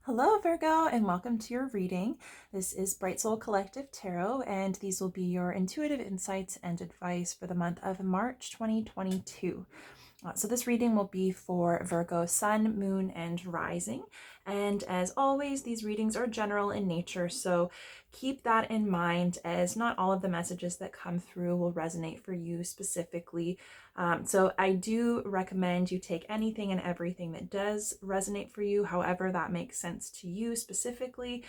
Hello, Virgo, and welcome to your reading. This is Bright Soul Collective Tarot, and these will be your intuitive insights and advice for the month of March 2022. So this reading will be for Virgo Sun, Moon, and Rising. And as always, these readings are general in nature, so keep that in mind, as not all of the messages that come through will resonate for you specifically. So I do recommend you take anything and everything that does resonate for you, however that makes sense to you specifically.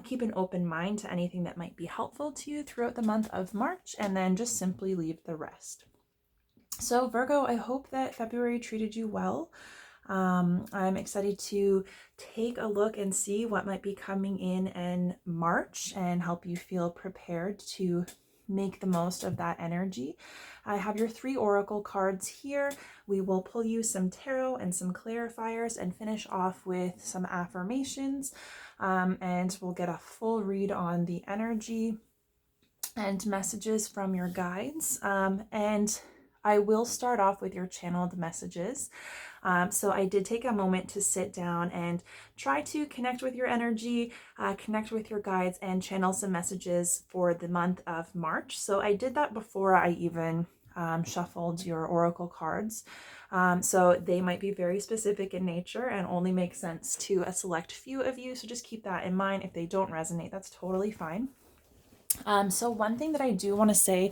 Keep an open mind to anything that might be helpful to you throughout the month of March, and then just simply leave the rest. So Virgo, I hope that February treated you well. I'm excited to take a look and see what might be coming in March and help you feel prepared to make the most of that energy. I have your 3 oracle cards here. We will pull you some tarot and some clarifiers and finish off with some affirmations, and we'll get a full read on the energy and messages from your guides. And I will start off with your channeled messages. So I did take a moment to sit down and try to connect with your energy, connect with your guides, and channel some messages for the month of March. So I did that before I even shuffled your oracle cards. So they might be very specific in nature and only make sense to a select few of you. So just keep that in mind. If they don't resonate, that's totally fine. So one thing that I do want to say,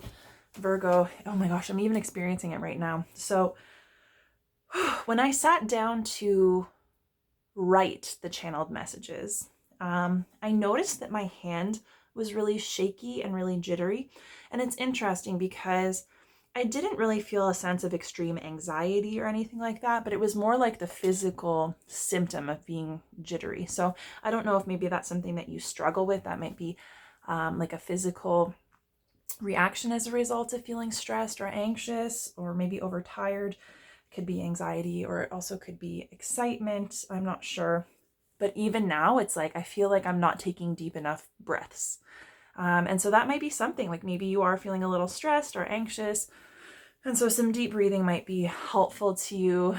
Virgo, oh my gosh, I'm even experiencing it right now. So when I sat down to write the channeled messages, I noticed that my hand was really shaky and really jittery. And it's interesting because I didn't really feel a sense of extreme anxiety or anything like that, but it was more like the physical symptom of being jittery. So I don't know if maybe that's something that you struggle with. That might be like a physical reaction as a result of feeling stressed or anxious, or maybe overtired. It could be anxiety, or it also could be excitement. I'm not sure. But even now, it's like I feel like I'm not taking deep enough breaths. And so that might be something, like maybe you are feeling a little stressed or anxious. And so some deep breathing might be helpful to you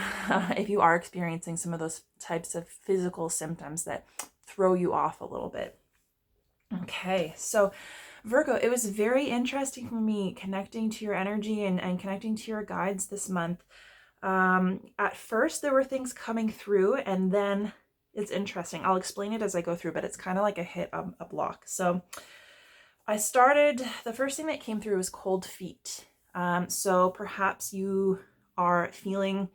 if you are experiencing some of those types of physical symptoms that throw you off a little bit. Okay, so Virgo, it was very interesting for me connecting to your energy and connecting to your guides this month. At first, there were things coming through, and then it's interesting. I'll explain it as I go through, but it's kind of like a hit a block. So the first thing that came through was cold feet. So perhaps you are feeling,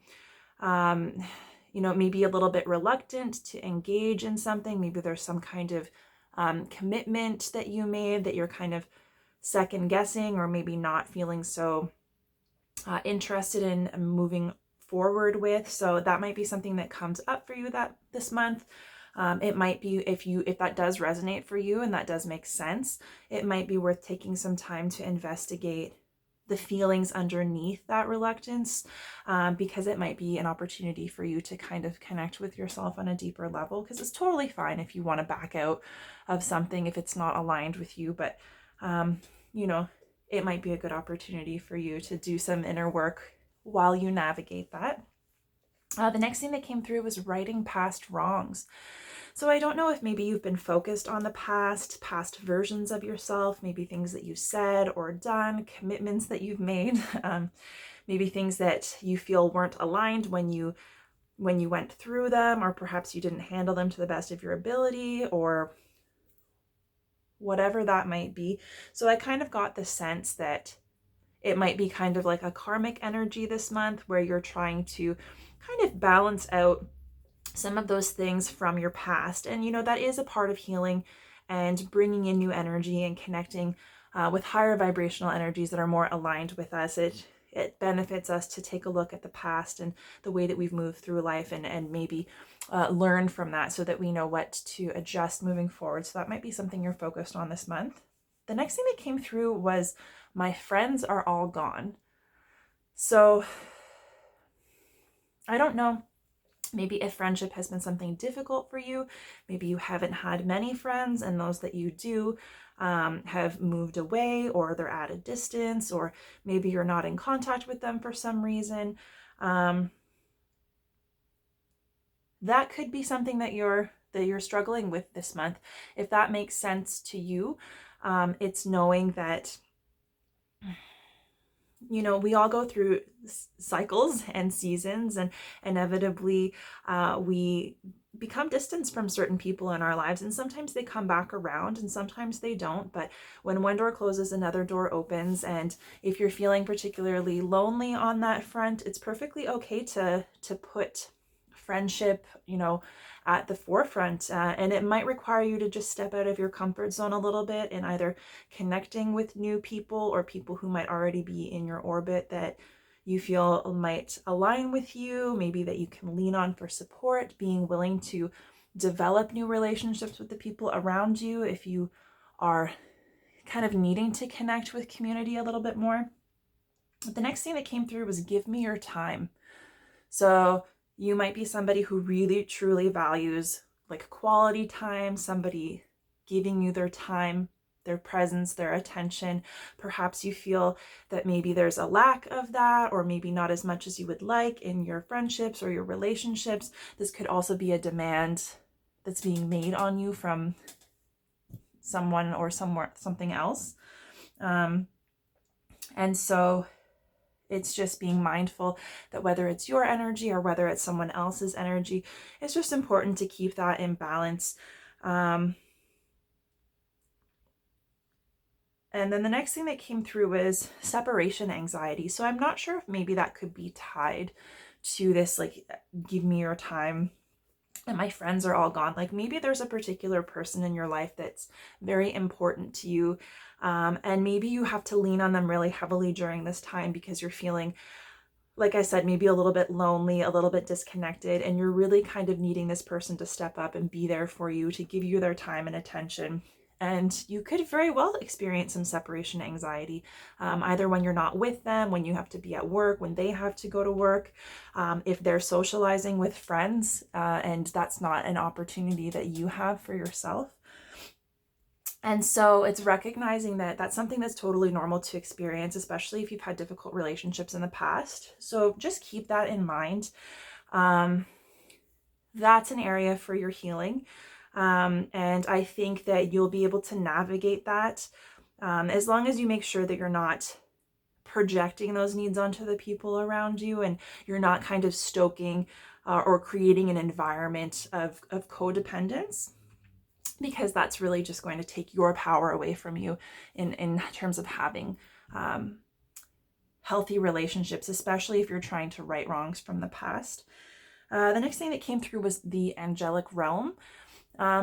maybe a little bit reluctant to engage in something. Maybe there's some kind of commitment that you made that you're kind of second guessing, or maybe not feeling so interested in moving forward with. So that might be something that comes up for you this month. It might be, if that does resonate for you and that does make sense, it might be worth taking some time to investigate the feelings underneath that reluctance, because it might be an opportunity for you to kind of connect with yourself on a deeper level, because it's totally fine if you want to back out of something if it's not aligned with you, but it might be a good opportunity for you to do some inner work while you navigate that. The next thing that came through was righting past wrongs. So I don't know if maybe you've been focused on the past versions of yourself, maybe things that you said or done, commitments that you've made, maybe things that you feel weren't aligned when you went through them, or perhaps you didn't handle them to the best of your ability, or whatever that might be. So I kind of got the sense that it might be kind of like a karmic energy this month, where you're trying to kind of balance out some of those things from your past. And, that is a part of healing and bringing in new energy and connecting with higher vibrational energies that are more aligned with us. It benefits us to take a look at the past and the way that we've moved through life, and maybe learn from that so that we know what to adjust moving forward. So that might be something you're focused on this month. The next thing that came through was my friends are all gone. So I don't know, maybe if friendship has been something difficult for you, maybe you haven't had many friends, and those that you do have moved away, or they're at a distance, or maybe you're not in contact with them for some reason. That could be something that that you're struggling with this month. If that makes sense to you, it's knowing that, you know, we all go through cycles and seasons, and inevitably we become distanced from certain people in our lives, and sometimes they come back around and sometimes they don't. But when one door closes, another door opens, and if you're feeling particularly lonely on that front, it's perfectly okay to put friendship, you know, at the forefront, and it might require you to just step out of your comfort zone a little bit in either connecting with new people or people who might already be in your orbit that you feel might align with you, maybe that you can lean on for support, being willing to develop new relationships with the people around you if you are kind of needing to connect with community a little bit more. But the next thing that came through was give me your time. So you might be somebody who really truly values like quality time, somebody giving you their time, their presence, their attention. Perhaps you feel that maybe there's a lack of that, or maybe not as much as you would like in your friendships or your relationships. This could also be a demand that's being made on you from someone or something else. And so it's just being mindful that whether it's your energy or whether it's someone else's energy, it's just important to keep that in balance. And then the next thing that came through was separation anxiety. So I'm not sure if maybe that could be tied to this, like, give me your time and my friends are all gone. Like maybe there's a particular person in your life that's very important to you. And maybe you have to lean on them really heavily during this time because you're feeling, like I said, maybe a little bit lonely, a little bit disconnected, and you're really kind of needing this person to step up and be there for you, to give you their time and attention. And you could very well experience some separation anxiety, either when you're not with them, when you have to be at work, when they have to go to work, if they're socializing with friends, and that's not an opportunity that you have for yourself. And so it's recognizing that that's something that's totally normal to experience, especially if you've had difficult relationships in the past. So just keep that in mind. That's an area for your healing. And I think that you'll be able to navigate that as long as you make sure that you're not projecting those needs onto the people around you, and you're not kind of stoking or creating an environment of codependence, because that's really just going to take your power away from you in terms of having healthy relationships, especially if you're trying to right wrongs from the past. The next thing that came through was the angelic realm.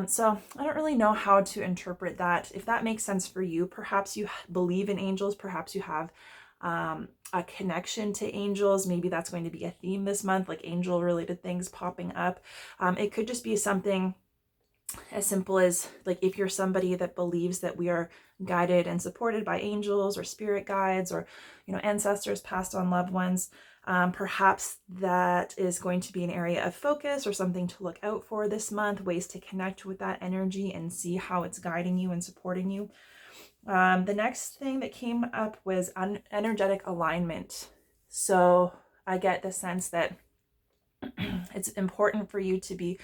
So I don't really know how to interpret that. If that makes sense for you, perhaps you believe in angels, perhaps you have a connection to angels. Maybe that's going to be a theme this month, like angel related things popping up. It could just be something as simple as, like, if you're somebody that believes that we are guided and supported by angels or spirit guides or, you know, ancestors, passed on loved ones, perhaps that is going to be an area of focus or something to look out for this month, ways to connect with that energy and see how it's guiding you and supporting you. The next thing that came up was energetic alignment. So I get the sense that it's important for you to be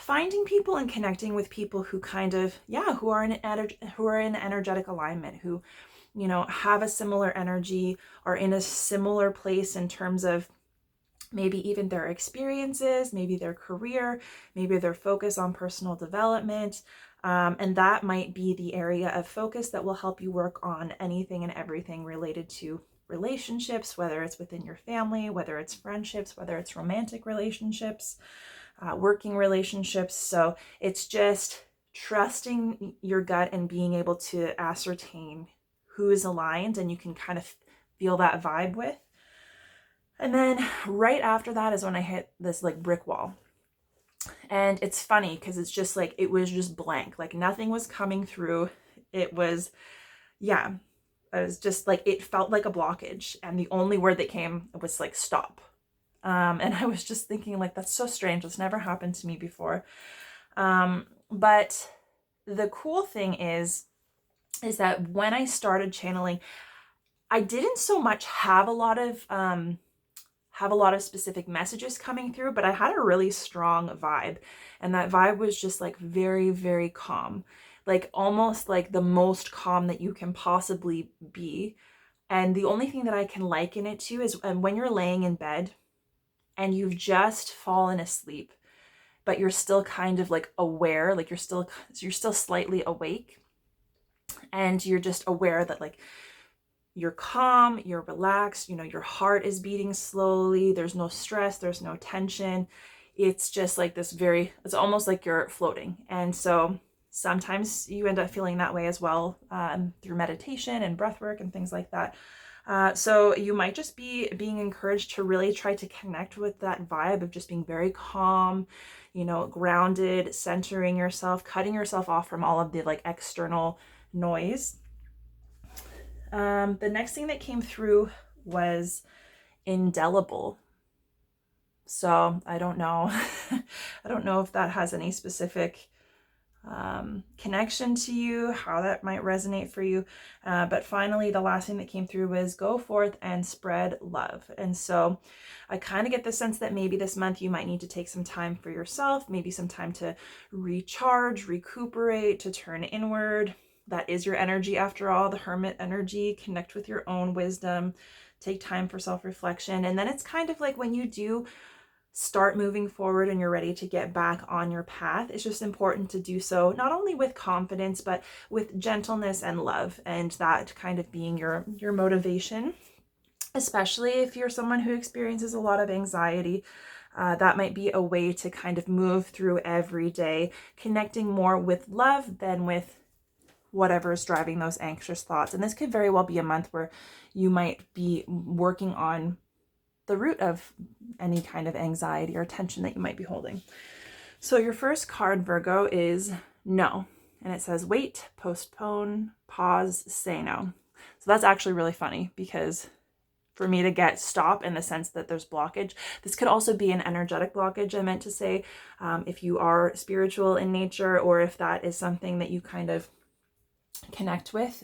finding people and connecting with people who kind of, who are in energetic alignment, who, you know, have a similar energy, are in a similar place in terms of maybe even their experiences, maybe their career, maybe their focus on personal development. And that might be the area of focus that will help you work on anything and everything related to relationships, whether it's within your family, whether it's friendships, whether it's romantic relationships, working relationships. So it's just trusting your gut and being able to ascertain who is aligned and you can kind of feel that vibe with. And then right after that is when I hit this like brick wall. And it's funny because it's just like, it was just blank, like nothing was coming through. It was, it was just like, it felt like a blockage. And the only word that came was like, stop. And I was just thinking, like, that's so strange. It's never happened to me before. But the cool thing is that when I started channeling, I didn't so much have a lot of have a lot of specific messages coming through, but I had a really strong vibe. And that vibe was just like very, very calm, like almost like the most calm that you can possibly be. And the only thing that I can liken it to is when you're laying in bed and you've just fallen asleep, but you're still kind of like aware, like you're still slightly awake, and you're just aware that like you're calm, you're relaxed, you know, your heart is beating slowly, there's no stress, there's no tension. It's just like this it's almost like you're floating. And so sometimes you end up feeling that way as well, through meditation and breath work and things like that. So you might just be being encouraged to really try to connect with that vibe of just being very calm, you know, grounded, centering yourself, cutting yourself off from all of the like external noise. The next thing that came through was indelible. So I don't know. I don't know if that has any specific connection to you, how that might resonate for you. But finally, the last thing that came through was go forth and spread love. And so I kind of get the sense that maybe this month you might need to take some time for yourself, maybe some time to recharge, recuperate, to turn inward. That is your energy after all, the hermit energy. Connect with your own wisdom, take time for self-reflection. And then it's kind of like when you do start moving forward and you're ready to get back on your path, it's just important to do so not only with confidence, but with gentleness and love, and that kind of being your motivation, especially if you're someone who experiences a lot of anxiety. That might be a way to kind of move through every day, connecting more with love than with whatever is driving those anxious thoughts. And this could very well be a month where you might be working on the root of any kind of anxiety or tension that you might be holding. So your first card, Virgo, is no. And it says wait, postpone, pause, say no. So that's actually really funny, because for me to get stop in the sense that there's blockage, this could also be an energetic blockage, I meant to say, if you are spiritual in nature, or if that is something that you kind of connect with.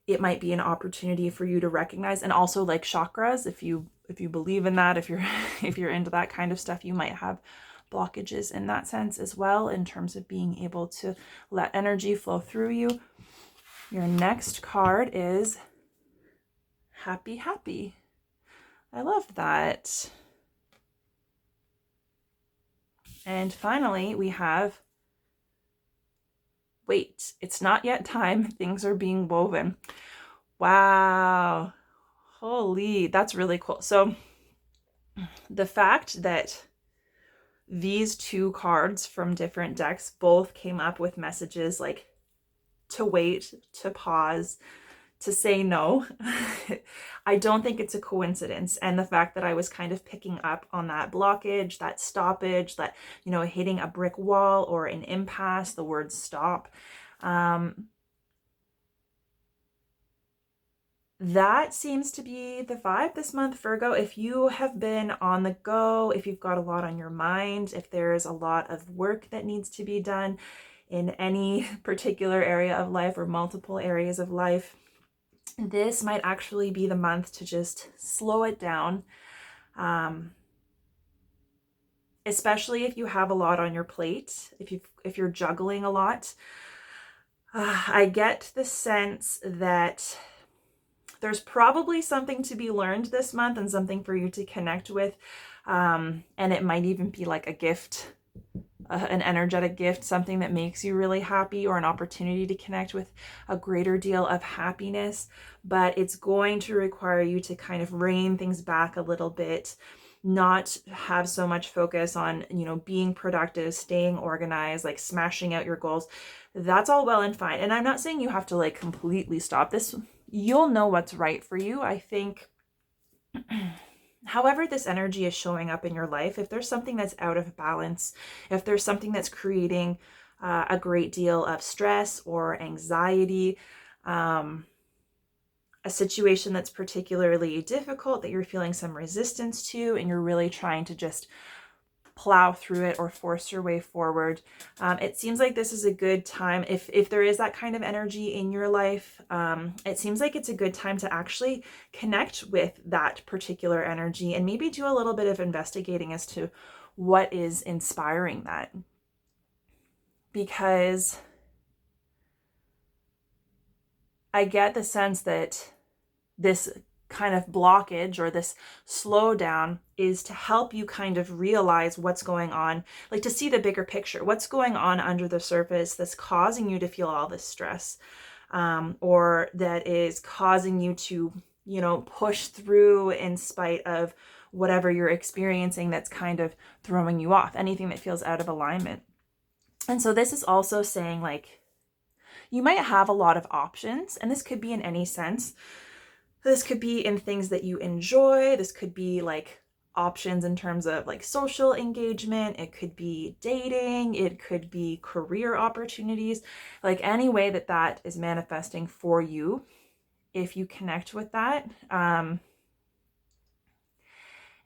It might be an opportunity for you to recognize, and also like chakras, if you believe in that, if you're into that kind of stuff, you might have blockages in that sense as well, in terms of being able to let energy flow through you. Your next card is happy, happy. I love that. And finally, we have wait, it's not yet time. Things are being woven. Wow. Holy, that's really cool. So the fact that these two cards from different decks both came up with messages like to wait, to pause, to say no, I don't think it's a coincidence. And the fact that I was kind of picking up on that blockage, that stoppage, that, you know, hitting a brick wall or an impasse, the word stop, that seems to be the vibe this month, Virgo. If you have been on the go, if you've got a lot on your mind, if there's a lot of work that needs to be done in any particular area of life or multiple areas of life, this might actually be the month to just slow it down. Especially if you have a lot on your plate, if you're juggling a lot. I get the sense that there's probably something to be learned this month and something for you to connect with. And it might even be like a gift, an energetic gift, something that makes you really happy, or an opportunity to connect with a greater deal of happiness. But it's going to require you to kind of rein things back a little bit, not have so much focus on, you know, being productive, staying organized, like smashing out your goals. That's all well and fine. And I'm not saying you have to like completely stop this. You'll know what's right for you. I think however this energy is showing up in your life, if there's something that's out of balance, if there's something that's creating a great deal of stress or anxiety, a situation that's particularly difficult that you're feeling some resistance to, and you're really trying to just plow through it or force your way forward. It seems like this is a good time. If there is that kind of energy in your life, it seems like it's a good time to actually connect with that particular energy and maybe do a little bit of investigating as to what is inspiring that. Because I get the sense that this kind of blockage or this slowdown is to help you kind of realize what's going on, like to see the bigger picture, what's going on under the surface that's causing you to feel all this stress, or that is causing you to, push through in spite of whatever you're experiencing that's kind of throwing you off, anything that feels out of alignment. And so this is also saying, like, you might have a lot of options, and this could be in any sense. This could be in things that you enjoy. This could be like options in terms of like social engagement. It could be dating. It could be career opportunities, like any way that that is manifesting for you. If you connect with that,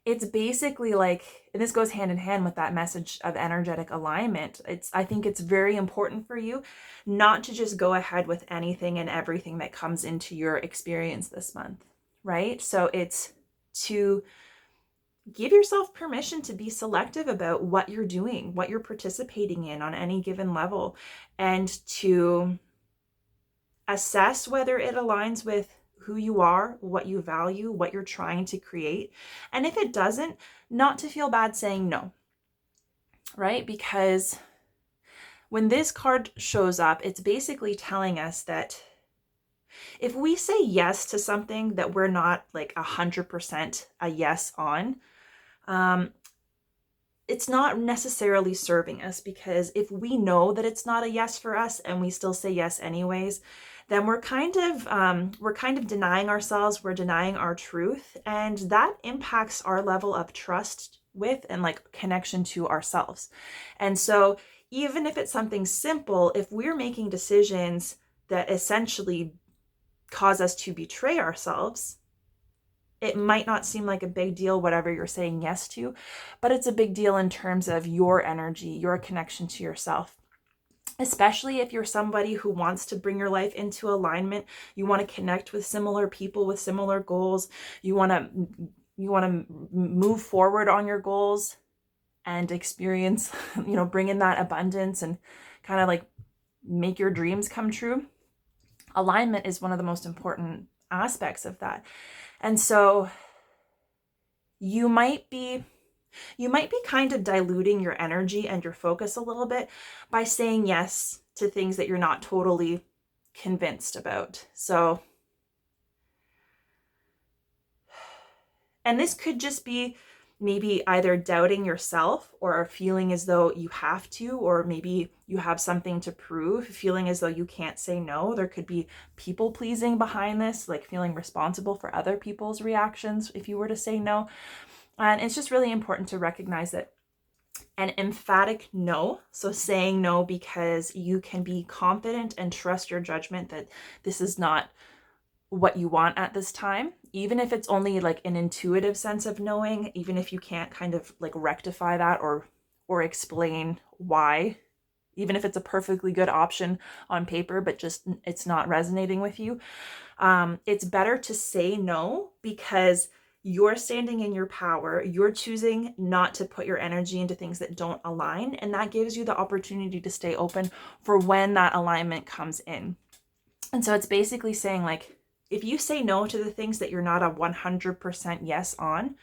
it's basically like, and this goes hand in hand with that message of energetic alignment. I think it's very important for you not to just go ahead with anything and everything that comes into your experience this month, right? So it's to give yourself permission to be selective about what you're doing, what you're participating in on any given level, and to assess whether it aligns with who you are, what you value, what you're trying to create. And if it doesn't, not to feel bad saying no, right? Because when this card shows up, it's basically telling us that if we say yes to something that we're not like 100% a yes on, it's not necessarily serving us, because if we know that it's not a yes for us and we still say yes anyways, then we're kind of denying ourselves, we're denying our truth, and that impacts our level of trust with and like connection to ourselves. And so even if it's something simple, if we're making decisions that essentially cause us to betray ourselves, it might not seem like a big deal, whatever you're saying yes to, but it's a big deal in terms of your energy, your connection to yourself. Especially if you're somebody who wants to bring your life into alignment, you want to connect with similar people with similar goals, you want to move forward on your goals and experience, bring in that abundance and kind of like make your dreams come true. Alignment is one of the most important aspects of that. And so you might be kind of diluting your energy and your focus a little bit by saying yes to things that you're not totally convinced about. So, and this could just be maybe either doubting yourself or feeling as though you have to, or maybe you have something to prove, feeling as though you can't say no. There could be people pleasing behind this, like feeling responsible for other people's reactions if you were to say no. And it's just really important to recognize that an emphatic no, so saying no because you can be confident and trust your judgment that this is not what you want at this time, even if it's only like an intuitive sense of knowing, even if you can't kind of like rectify that or explain why, even if it's a perfectly good option on paper, but just it's not resonating with you. It's better to say no because you're standing in your power. You're choosing not to put your energy into things that don't align. And that gives you the opportunity to stay open for when that alignment comes in. And so it's basically saying, like, if you say no to the things that you're not a 100% yes on,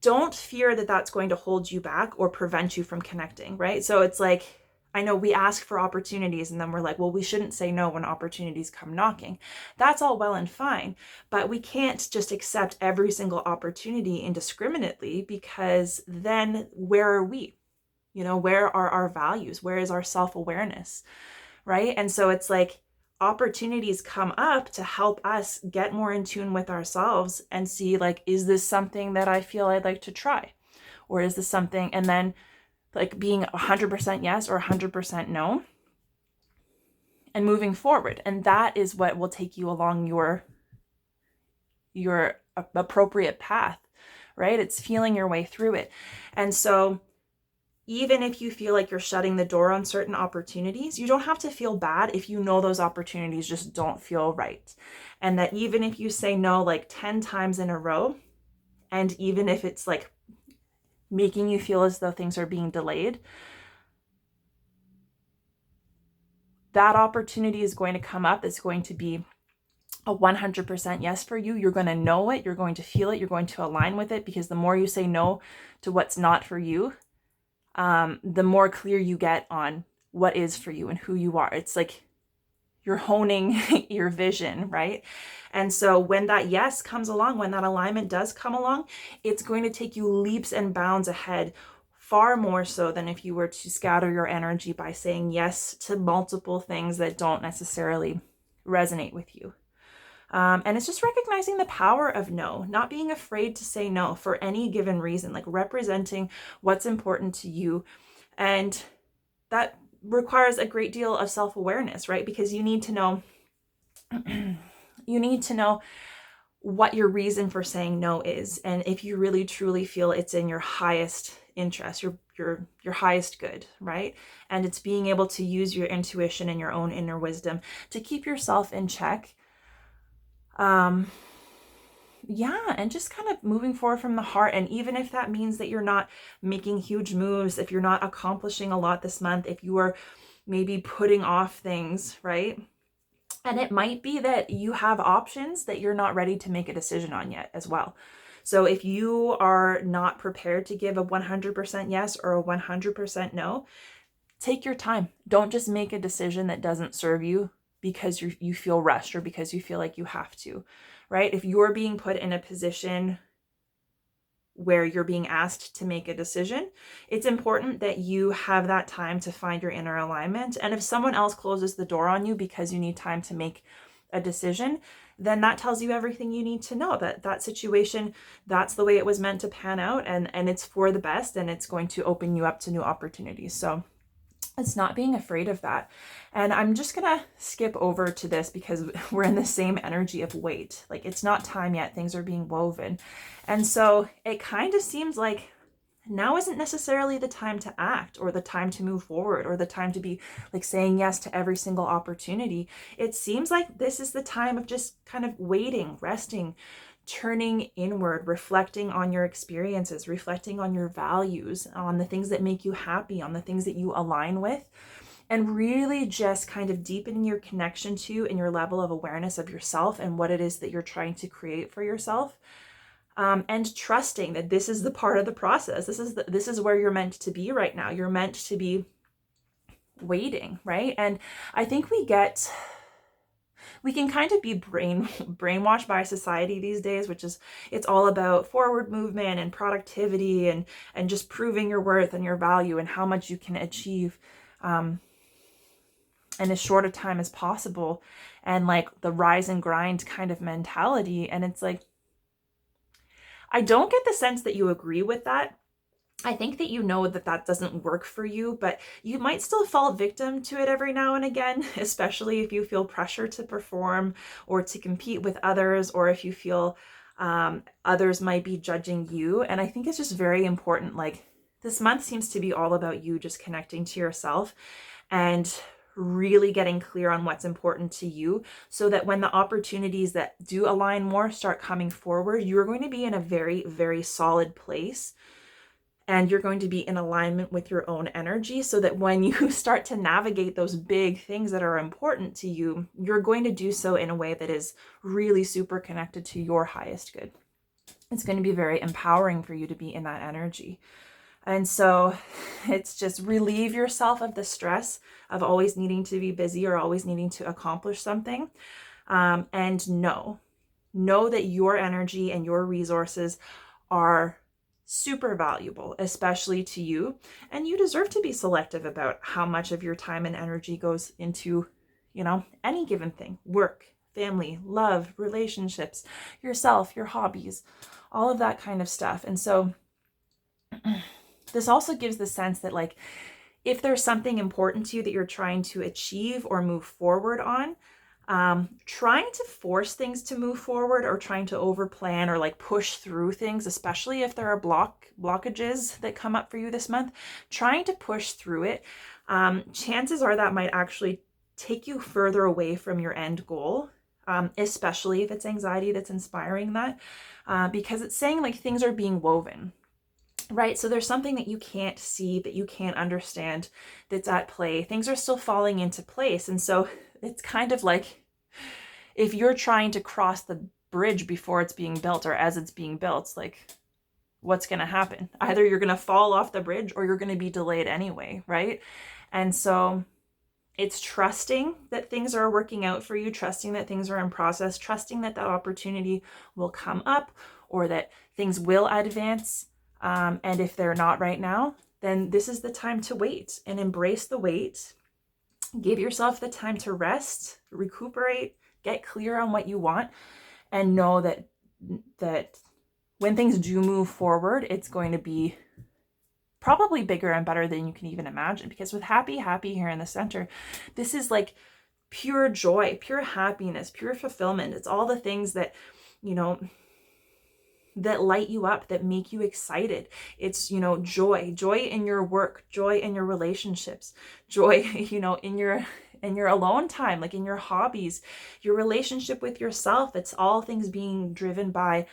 don't fear that that's going to hold you back or prevent you from connecting, right? So it's like, I know we ask for opportunities and then we're like, well, we shouldn't say no when opportunities come knocking. That's all well and fine, but we can't just accept every single opportunity indiscriminately, because then where are we? Where are our values? Where is our self-awareness, right? And so it's like, opportunities come up to help us get more in tune with ourselves and see, like, is this something that I feel I'd like to try? Or is this something, and then like being 100% yes or 100% no and moving forward. And that is what will take you along your appropriate path, right? It's feeling your way through it. And so even if you feel like you're shutting the door on certain opportunities, you don't have to feel bad if you know those opportunities just don't feel right. And that even if you say no like 10 times in a row, and even if it's like making you feel as though things are being delayed, that opportunity is going to come up. It's going to be a 100% yes for you. You're going to know it. You're going to feel it. You're going to align with it, because the more you say no to what's not for you, the more clear you get on what is for you and who you are. It's like you're honing your vision, right? And so when that yes comes along, when that alignment does come along, it's going to take you leaps and bounds ahead, far more so than if you were to scatter your energy by saying yes to multiple things that don't necessarily resonate with you. And it's just recognizing the power of no, not being afraid to say no for any given reason, like representing what's important to you. And that requires a great deal of self-awareness, right? Because you need to know, what your reason for saying no is. And if you really truly feel it's in your highest interest, your highest good, right? And it's being able to use your intuition and your own inner wisdom to keep yourself in check. And just kind of moving forward from the heart. And even if that means that you're not making huge moves, if you're not accomplishing a lot this month, if you are maybe putting off things, right? And it might be that you have options that you're not ready to make a decision on yet as well. So if you are not prepared to give a 100% yes or a 100% no, take your time. Don't just make a decision that doesn't serve you because you feel rushed or because you feel like you have to, right? If you're being put in a position where you're being asked to make a decision, it's important that you have that time to find your inner alignment. And if someone else closes the door on you because you need time to make a decision, then that tells you everything you need to know, that that situation, that's the way it was meant to pan out, and it's for the best, and it's going to open you up to new opportunities. So it's not being afraid of that. And I'm just gonna skip over to this because we're in the same energy of wait. Like, it's not time yet, things are being woven. And so it kind of seems like now isn't necessarily the time to act or the time to move forward or the time to be like saying yes to every single opportunity. It seems like this is the time of just kind of waiting, resting, turning inward, reflecting on your experiences, reflecting on your values, on the things that make you happy, on the things that you align with, and really just kind of deepening your connection to and your level of awareness of yourself and what it is that you're trying to create for yourself. And trusting that this is the part of the process. This is where you're meant to be right now. You're meant to be waiting, right? And I think we can kind of be brainwashed by society these days, which is, it's all about forward movement and productivity and just proving your worth and your value and how much you can achieve in as short a time as possible, and like the rise and grind kind of mentality. And it's like, I don't get the sense that you agree with that. I think that you know that that doesn't work for you, but you might still fall victim to it every now and again, especially if you feel pressure to perform or to compete with others, or if you feel others might be judging you. And I think it's just very important. Like, this month seems to be all about you just connecting to yourself and really getting clear on what's important to you, so that when the opportunities that do align more start coming forward, you're going to be in a very, very solid place. And you're going to be in alignment with your own energy, so that when you start to navigate those big things that are important to you, you're going to do so in a way that is really super connected to your highest good. It's going to be very empowering for you to be in that energy. And so it's just relieve yourself of the stress of always needing to be busy or always needing to accomplish something. And know that your energy and your resources are super valuable, especially to you. And you deserve to be selective about how much of your time and energy goes into, any given thing: work, family, love, relationships, yourself, your hobbies, all of that kind of stuff. And so this also gives the sense that, like, if there's something important to you that you're trying to achieve or move forward on, Trying to force things to move forward or trying to overplan or like push through things, especially if there are blockages that come up for you this month, trying to push through it, chances are that might actually take you further away from your end goal, especially if it's anxiety that's inspiring that, because it's saying like things are being woven. Right? So there's something that you can't see, that you can't understand, that's at play. Things are still falling into place. And so it's kind of like if you're trying to cross the bridge before it's being built or as it's being built, like what's going to happen? Either you're going to fall off the bridge or you're going to be delayed anyway, right? And so it's trusting that things are working out for you, trusting that things are in process, trusting that that opportunity will come up or that things will advance. And if they're not right now, then this is the time to wait and embrace the wait. Give yourself the time to rest, recuperate, get clear on what you want, and know that when things do move forward, it's going to be probably bigger and better than you can even imagine. Because with happy here in the center, this is like pure joy, pure happiness, pure fulfillment. It's all the things that, you know, that light you up, that make you excited. It's, you know, joy in your work, joy in your relationships, joy, you know, in your alone time, like in your hobbies, your relationship with yourself. It's all things being driven by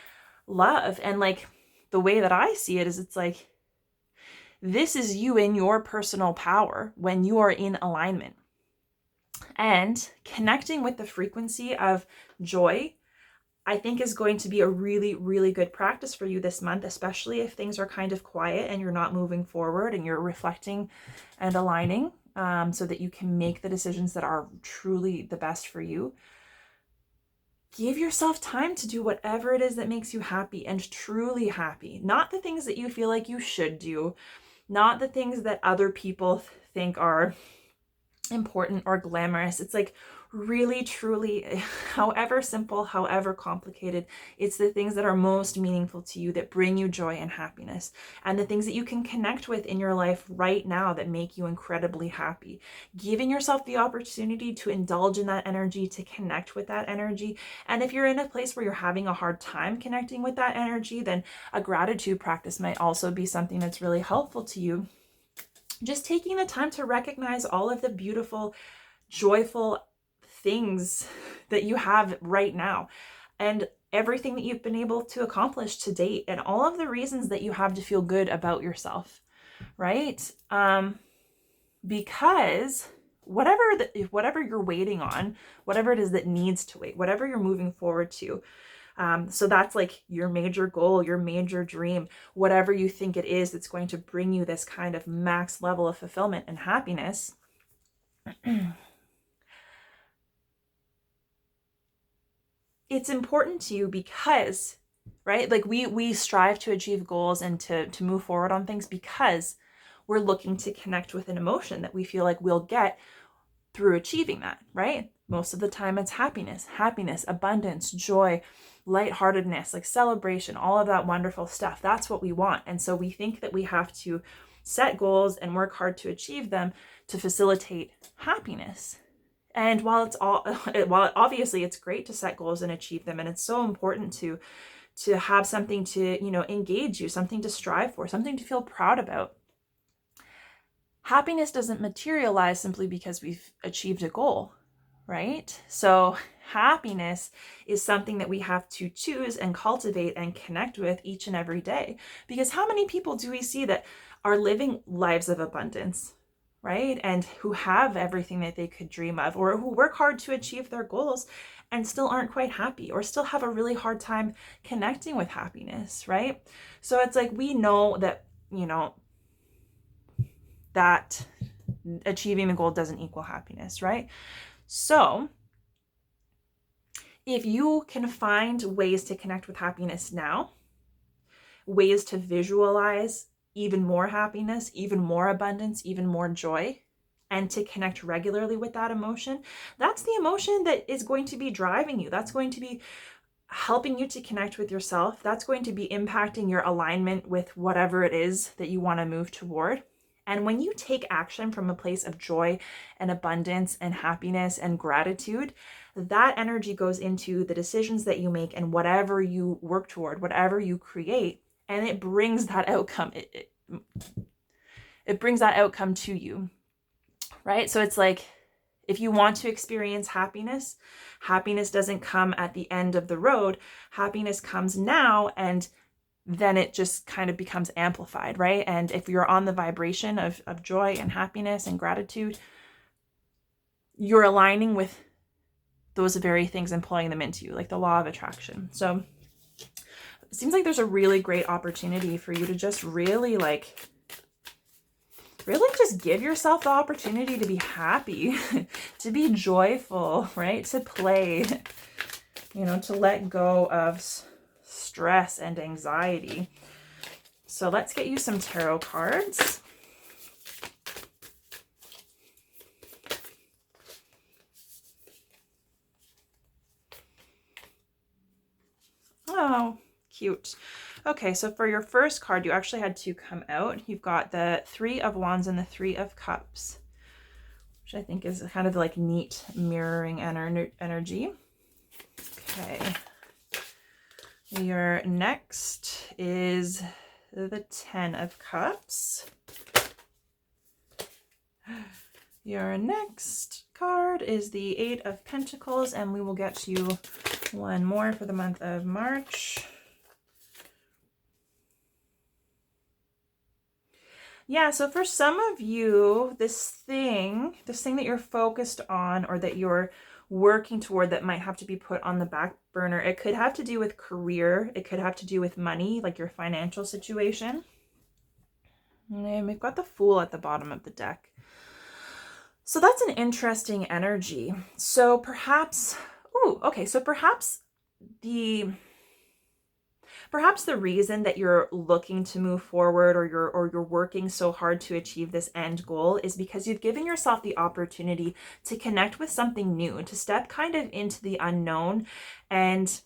love. And like the way that I see it is, it's like, this is you in your personal power when you are in alignment and connecting with the frequency of joy. I think is going to be a really, really good practice for you this month, especially if things are kind of quiet and you're not moving forward and you're reflecting and aligning, so that you can make the decisions that are truly the best for you. Give yourself time to do whatever it is that makes you happy and truly happy. Not the things that you feel like you should do, not the things that other people think are important or glamorous. It's like really, truly, however simple, however complicated, it's the things that are most meaningful to you, that bring you joy and happiness, and the things that you can connect with in your life right now that make you incredibly happy. Giving yourself the opportunity to indulge in that energy, to connect with that energy. And if you're in a place where you're having a hard time connecting with that energy, then a gratitude practice might also be something that's really helpful to you. Just taking the time to recognize all of the beautiful, joyful things that you have right now and everything that you've been able to accomplish to date and all of the reasons that you have to feel good about yourself, right? Because whatever you're waiting on, whatever it is that needs to wait, whatever you're moving forward to, so that's like your major goal, your major dream, whatever you think it is that's going to bring you this kind of max level of fulfillment and happiness. It's important to you because, right? Like we strive to achieve goals and to move forward on things because we're looking to connect with an emotion that we feel like we'll get through achieving that, right? Most of the time it's happiness, abundance, joy, lightheartedness, like celebration, all of that wonderful stuff. That's what we want. And so we think that we have to set goals and work hard to achieve them to facilitate happiness. And while obviously it's great to set goals and achieve them, and it's so important to have something to, you know, engage you, something to strive for, something to feel proud about. Happiness doesn't materialize simply because we've achieved a goal, right? So happiness is something that we have to choose and cultivate and connect with each and every day. Because how many people do we see that are living lives of abundance, right? And who have everything that they could dream of, or who work hard to achieve their goals and still aren't quite happy, or still have a really hard time connecting with happiness, right? So it's like, we know that, you know, that achieving the goal doesn't equal happiness, right? So if you can find ways to connect with happiness now, ways to visualize even more happiness, even more abundance, even more joy, and to connect regularly with that emotion, that's the emotion that is going to be driving you. That's going to be helping you to connect with yourself. That's going to be impacting your alignment with whatever it is that you want to move toward. And when you take action from a place of joy and abundance and happiness and gratitude, that energy goes into the decisions that you make and whatever you work toward, whatever you create, and it brings that outcome. It brings that outcome to you, right? So it's like, if you want to experience happiness, happiness doesn't come at the end of the road. Happiness comes now, and then it just kind of becomes amplified, right? And if you're on the vibration of joy and happiness and gratitude, you're aligning with those very things and pulling them into you, like the law of attraction. So it seems like there's a really great opportunity for you to just really just give yourself the opportunity to be happy, to be joyful, right? To play, to let go of stress and anxiety. So let's get you some tarot cards. Oh, cute. Okay, so for your first card, you actually had two come out. You've got the Three of Wands and the Three of Cups, which I think is kind of like neat mirroring energy. Okay. Your next is the Ten of Cups. Your next card is the Eight of Pentacles, and we will get you one more for the month of March. Yeah, so for some of you, this thing that you're focused on or that you're working toward that might have to be put on the back burner, it could have to do with career. It could have to do with money, like your financial situation. And we've got the Fool at the bottom of the deck. So that's an interesting energy. So perhaps, perhaps the reason that you're looking to move forward or you're working so hard to achieve this end goal is because you've given yourself the opportunity to connect with something new, to step kind of into the unknown and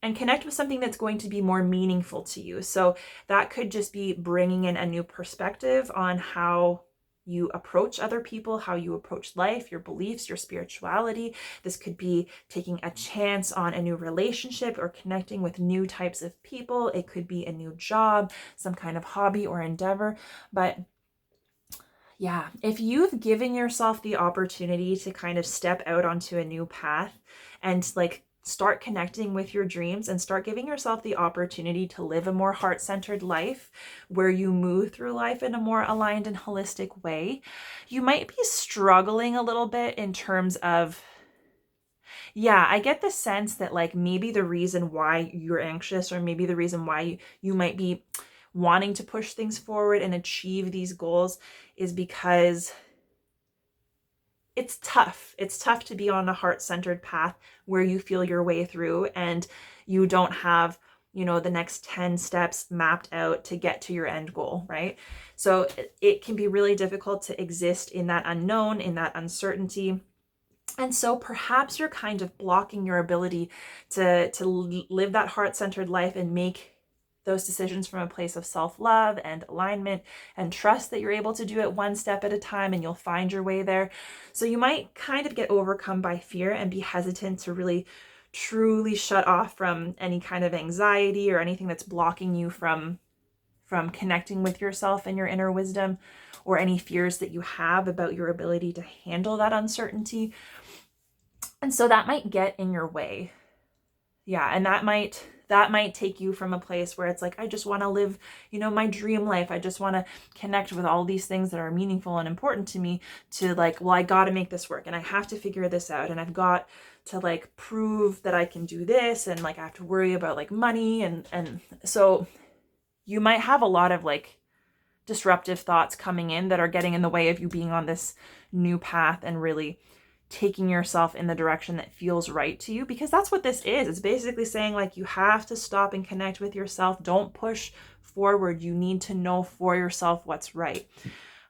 connect with something that's going to be more meaningful to you. So that could just be bringing in a new perspective on how you approach other people, how you approach life, your beliefs, your spirituality. This could be taking a chance on a new relationship or connecting with new types of people. It could be a new job, some kind of hobby or endeavor. But yeah, if you've given yourself the opportunity to kind of step out onto a new path and start connecting with your dreams and start giving yourself the opportunity to live a more heart-centered life where you move through life in a more aligned and holistic way, you might be struggling a little bit in terms of, I get the sense that maybe the reason why you're anxious or maybe the reason why you might be wanting to push things forward and achieve these goals is because it's tough. It's tough to be on a heart-centered path where you feel your way through and you don't have, the next 10 steps mapped out to get to your end goal, right? So it can be really difficult to exist in that unknown, in that uncertainty. And so perhaps you're kind of blocking your ability to live that heart-centered life and make those decisions from a place of self-love and alignment and trust that you're able to do it one step at a time and you'll find your way there. So you might kind of get overcome by fear and be hesitant to really truly shut off from any kind of anxiety or anything that's blocking you from connecting with yourself and your inner wisdom, or any fears that you have about your ability to handle that uncertainty. And so that might get in your way. Yeah, and that might take you from a place where it's I just want to live, my dream life. I just want to connect with all these things that are meaningful and important to me, to I got to make this work and I have to figure this out and I've got to prove that I can do this and I have to worry about money and so you might have a lot of disruptive thoughts coming in that are getting in the way of you being on this new path and really taking yourself in the direction that feels right to you, because that's what this is. It's basically saying you have to stop and connect with yourself. Don't push forward. You need to know for yourself what's right.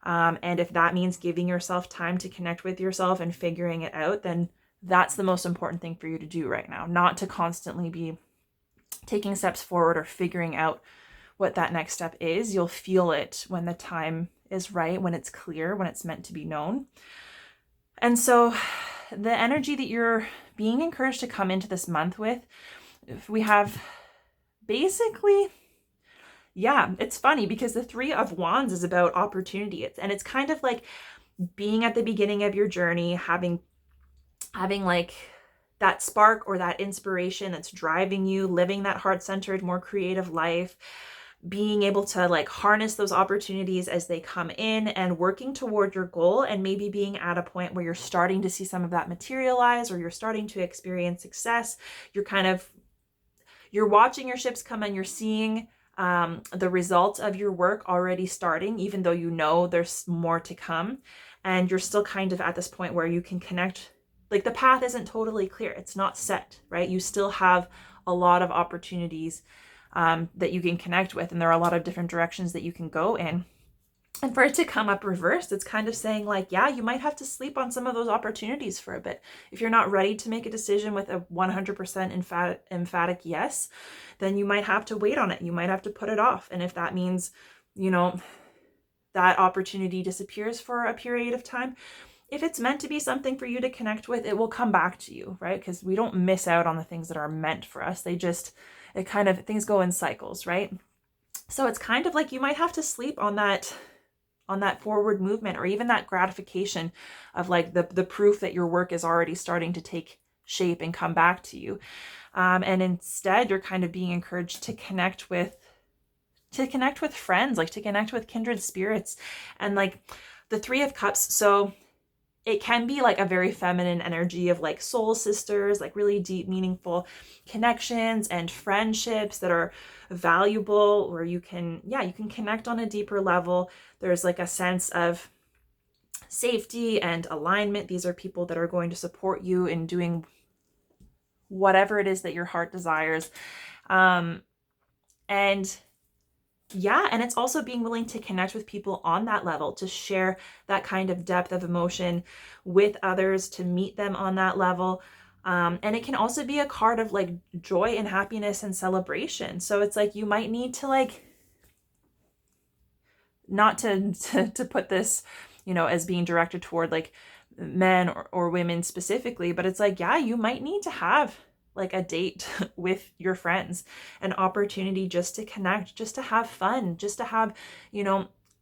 And if that means giving yourself time to connect with yourself and figuring it out, then that's the most important thing for you to do right now, not to constantly be taking steps forward or figuring out what that next step is. You'll feel it when the time is right, when it's clear, when it's meant to be known. And so the energy that you're being encouraged to come into this month with, if we have basically, yeah, it's funny because the Three of Wands is about opportunity. And it's kind of like being at the beginning of your journey, having like that spark or that inspiration that's driving you, living that heart-centered, more creative life, being able to like harness those opportunities as they come in and working toward your goal, and maybe being at a point where you're starting to see some of that materialize, or you're starting to experience success. You're watching your ships come and you're seeing the results of your work already starting, even though you know there's more to come. And you're still kind of at this point where you can connect. Like the path isn't totally clear. It's not set, right? You still have a lot of opportunities that you can connect with. And there are a lot of different directions that you can go in. And for it to come up reversed, it's kind of saying like, yeah, you might have to sleep on some of those opportunities for a bit. If you're not ready to make a decision with a 100% emphatic yes, then you might have to wait on it. You might have to put it off. And if that means, that opportunity disappears for a period of time, if it's meant to be something for you to connect with, it will come back to you, right? Because we don't miss out on the things that are meant for us. Things go in cycles, right? So it's kind of like you might have to sleep on that forward movement, or even that gratification of like the proof that your work is already starting to take shape and come back to you. And instead you're kind of being encouraged to connect with friends, like to connect with kindred spirits. And like the Three of Cups, so it can be like a very feminine energy of like soul sisters, like really deep, meaningful connections and friendships that are valuable, where you can connect on a deeper level. There's like a sense of safety and alignment. These are people that are going to support you in doing whatever it is that your heart desires. And it's also being willing to connect with people on that level, to share that kind of depth of emotion with others, to meet them on that level. And it can also be a card of like joy and happiness and celebration. So it's like you might need to like, not to put this, as being directed toward like men or women specifically, but it's like, yeah, you might need to have like a date with your friends, an opportunity just to connect, just to have fun, just to have,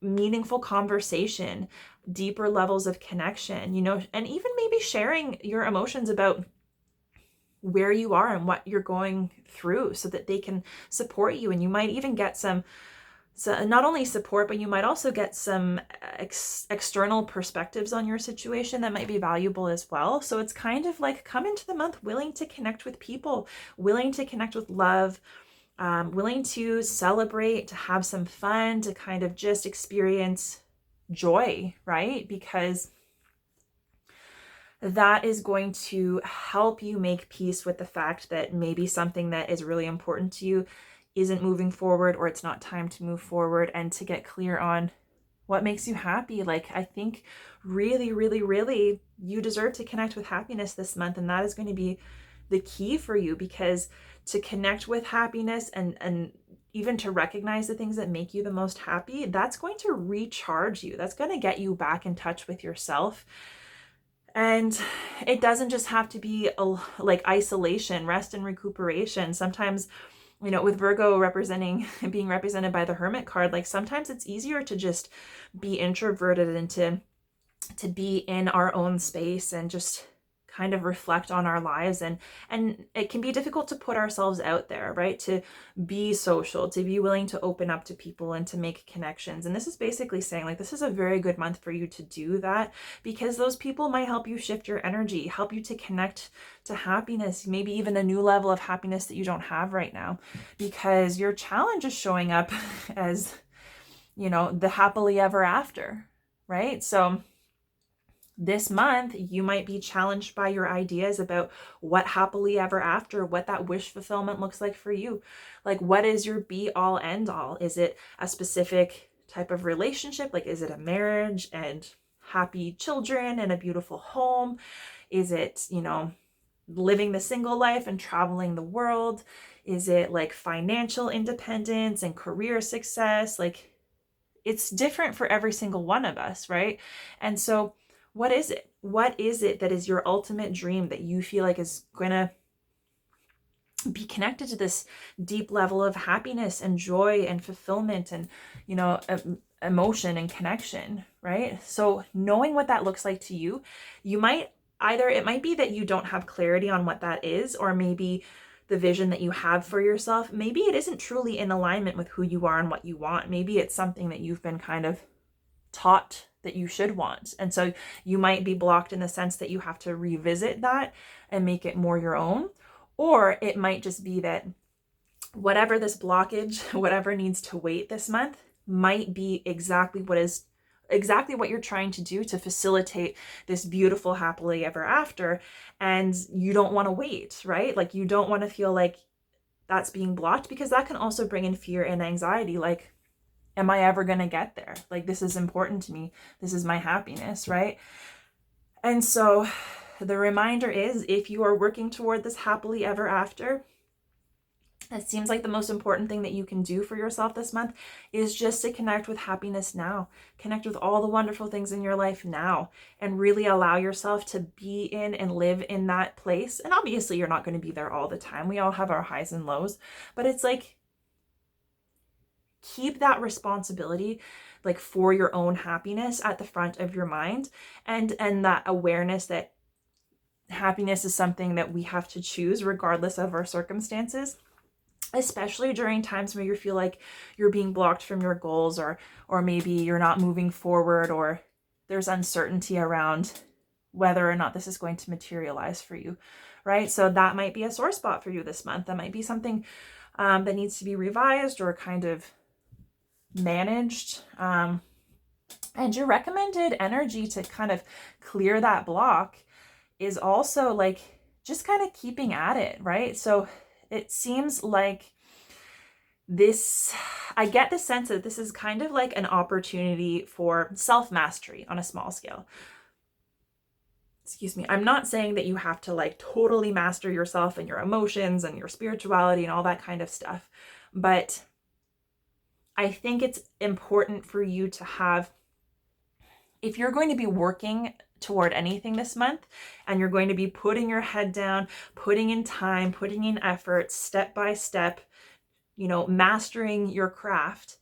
meaningful conversation, deeper levels of connection, and even maybe sharing your emotions about where you are and what you're going through, so that they can support you. And you might even get not only support, but you might also get some external perspectives on your situation that might be valuable as well. So it's kind of like come into the month willing to connect with people, willing to connect with love, willing to celebrate, to have some fun, to kind of just experience joy, right? Because that is going to help you make peace with the fact that maybe something that is really important to you isn't moving forward, or it's not time to move forward, and to get clear on what makes you happy. Like, I think really, really, really you deserve to connect with happiness this month. And that is going to be the key for you, because to connect with happiness and even to recognize the things that make you the most happy, that's going to recharge you. That's going to get you back in touch with yourself. And it doesn't just have to be like isolation, rest and recuperation. Sometimes, with Virgo being represented by the Hermit card, like sometimes it's easier to just be introverted and to be in our own space and just kind of reflect on our lives. And it can be difficult to put ourselves out there, right? To be social, to be willing to open up to people and to make connections. And this is basically saying like, this is a very good month for you to do that, because those people might help you shift your energy, help you to connect to happiness, maybe even a new level of happiness that you don't have right now, because your challenge is showing up as, the happily ever after, right? So this month, you might be challenged by your ideas about what happily ever after, what that wish fulfillment looks like for you. Like, what is your be all end all? Is it a specific type of relationship? Like, is it a marriage and happy children and a beautiful home? Is it, living the single life and traveling the world? Is it like financial independence and career success? Like, it's different for every single one of us, right? And so what is it? What is it that is your ultimate dream that you feel like is going to be connected to this deep level of happiness and joy and fulfillment and, emotion and connection, right? So knowing what that looks like to you, you might it might be that you don't have clarity on what that is, or maybe the vision that you have for yourself, maybe it isn't truly in alignment with who you are and what you want. Maybe it's something that you've been kind of taught that you should want. And so you might be blocked in the sense that you have to revisit that and make it more your own. Or it might just be that whatever this blockage, whatever needs to wait this month, might be exactly what you're trying to do to facilitate this beautiful happily ever after. And you don't want to wait, right? Like, you don't want to feel like that's being blocked, because that can also bring in fear and anxiety. Like, am I ever going to get there? Like, this is important to me. This is my happiness, right? And so the reminder is, if you are working toward this happily ever after, it seems like the most important thing that you can do for yourself this month is just to connect with happiness now. Connect with all the wonderful things in your life now, and really allow yourself to be in and live in that place. And obviously you're not going to be there all the time. We all have our highs and lows, but it's like, keep that responsibility, like, for your own happiness at the front of your mind, and that awareness that happiness is something that we have to choose regardless of our circumstances, especially during times where you feel like you're being blocked from your goals, or maybe you're not moving forward, or there's uncertainty around whether or not this is going to materialize for you, right? So that might be a sore spot for you this month. That might be something that needs to be revised or kind of managed. And your recommended energy to kind of clear that block is also like just kind of keeping at it, right? So it seems like this, I get the sense that this is kind of like an opportunity for self-mastery on a small scale. Excuse me. I'm not saying that you have to like totally master yourself and your emotions and your spirituality and all that kind of stuff, but I think it's important for you to have, if you're going to be working toward anything this month, and you're going to be putting your head down, putting in time, putting in effort, step by step, mastering your craft,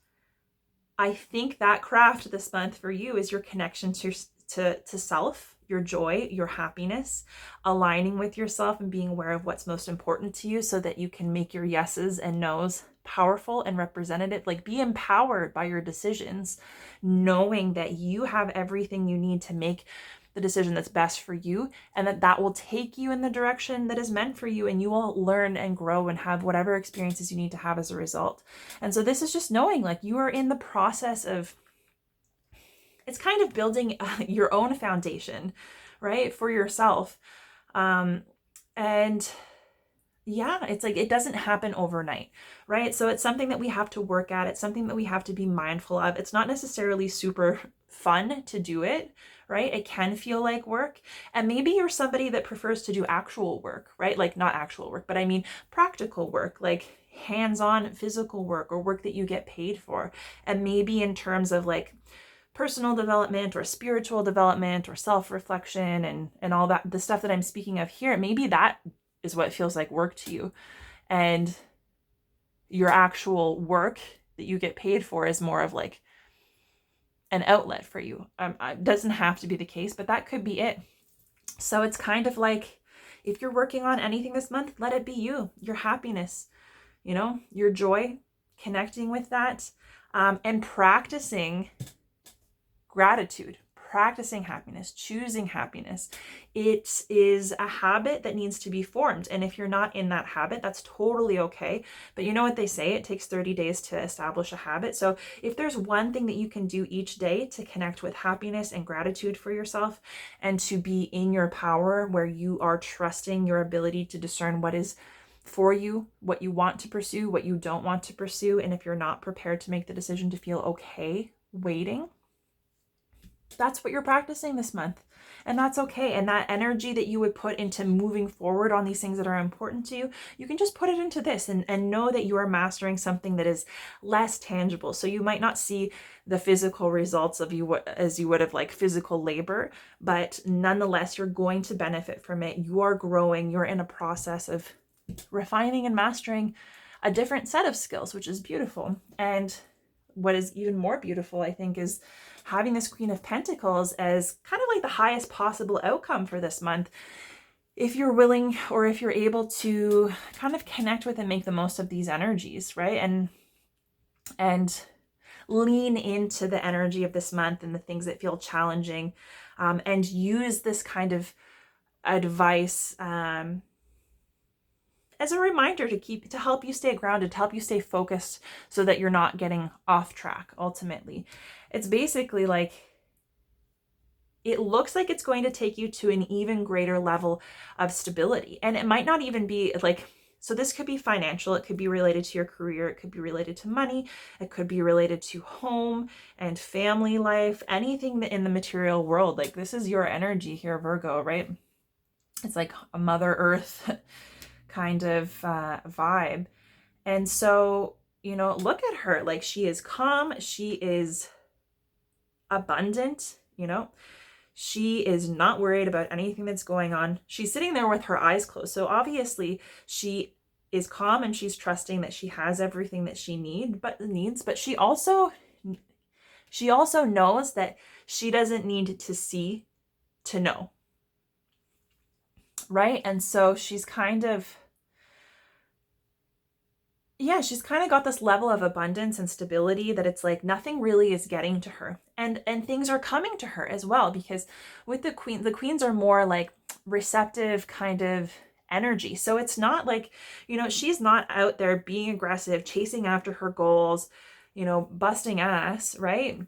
I think that craft this month for you is your connection to self, your joy, your happiness, aligning with yourself and being aware of what's most important to you, so that you can make your yeses and nos powerful and representative. Like, be empowered by your decisions, knowing that you have everything you need to make the decision that's best for you, and that will take you in the direction that is meant for you, and you will learn and grow and have whatever experiences you need to have as a result. And so this is just knowing, like, you are in the process of, it's kind of building your own foundation, right, for yourself. And yeah, it's like, it doesn't happen overnight, right? So it's something that we have to work at. It's something that we have to be mindful of. It's not necessarily super fun to do it, right? It can feel like work. And maybe you're somebody that prefers to do actual work, right? Like, not actual work, but I mean practical work, like hands-on physical work, or work that you get paid for. And maybe in terms of like personal development or spiritual development or self-reflection and all that, the stuff that I'm speaking of here, maybe that is what feels like work to you. And your actual work that you get paid for is more of like an outlet for you. It doesn't have to be the case, but that could be it. So it's kind of like, if you're working on anything this month, let it be you, your happiness, your joy, connecting with that, and practicing gratitude, practicing happiness, choosing happiness. It is a habit that needs to be formed. And if you're not in that habit, that's totally okay. But you know what they say, it takes 30 days to establish a habit. So if there's one thing that you can do each day to connect with happiness and gratitude for yourself, and to be in your power, where you are trusting your ability to discern what is for you, what you want to pursue, what you don't want to pursue. And if you're not prepared to make the decision, to feel okay waiting, That's what you're practicing this month. And that's okay. And that energy that you would put into moving forward on these things that are important to you, you can just put it into this and know that you are mastering something that is less tangible. So you might not see the physical results of you as you would have like physical labor, but nonetheless, you're going to benefit from it. You are growing. You're in a process of refining and mastering a different set of skills, which is beautiful. And what is even more beautiful, I think, is having this Queen of Pentacles as kind of like the highest possible outcome for this month. If you're willing or if you're able to kind of connect with and make the most of these energies, right? And lean into the energy of this month and the things that feel challenging, and use this kind of advice as a reminder to help you stay grounded, to help you stay focused so that you're not getting off track ultimately. It's basically like, it looks like it's going to take you to an even greater level of stability. And it might not even be like, so this could be financial, it could be related to your career, it could be related to money, it could be related to home and family life, anything in the material world. Like, this is your energy here, Virgo, right? It's like a Mother Earth kind of vibe. And so, you know, look at her. Like, she is calm, she is abundant, you know, she is not worried about anything that's going on. She's sitting there with her eyes closed. So obviously she is calm and she's trusting that she has everything that she needs, but she also knows that she doesn't need to see to know. Right? And so she's kind of got this level of abundance and stability that it's like nothing really is getting to her, and things are coming to her as well, because with the queens are more like receptive kind of energy. So it's not like, you know, she's not out there being aggressive, chasing after her goals, you know, busting ass, right?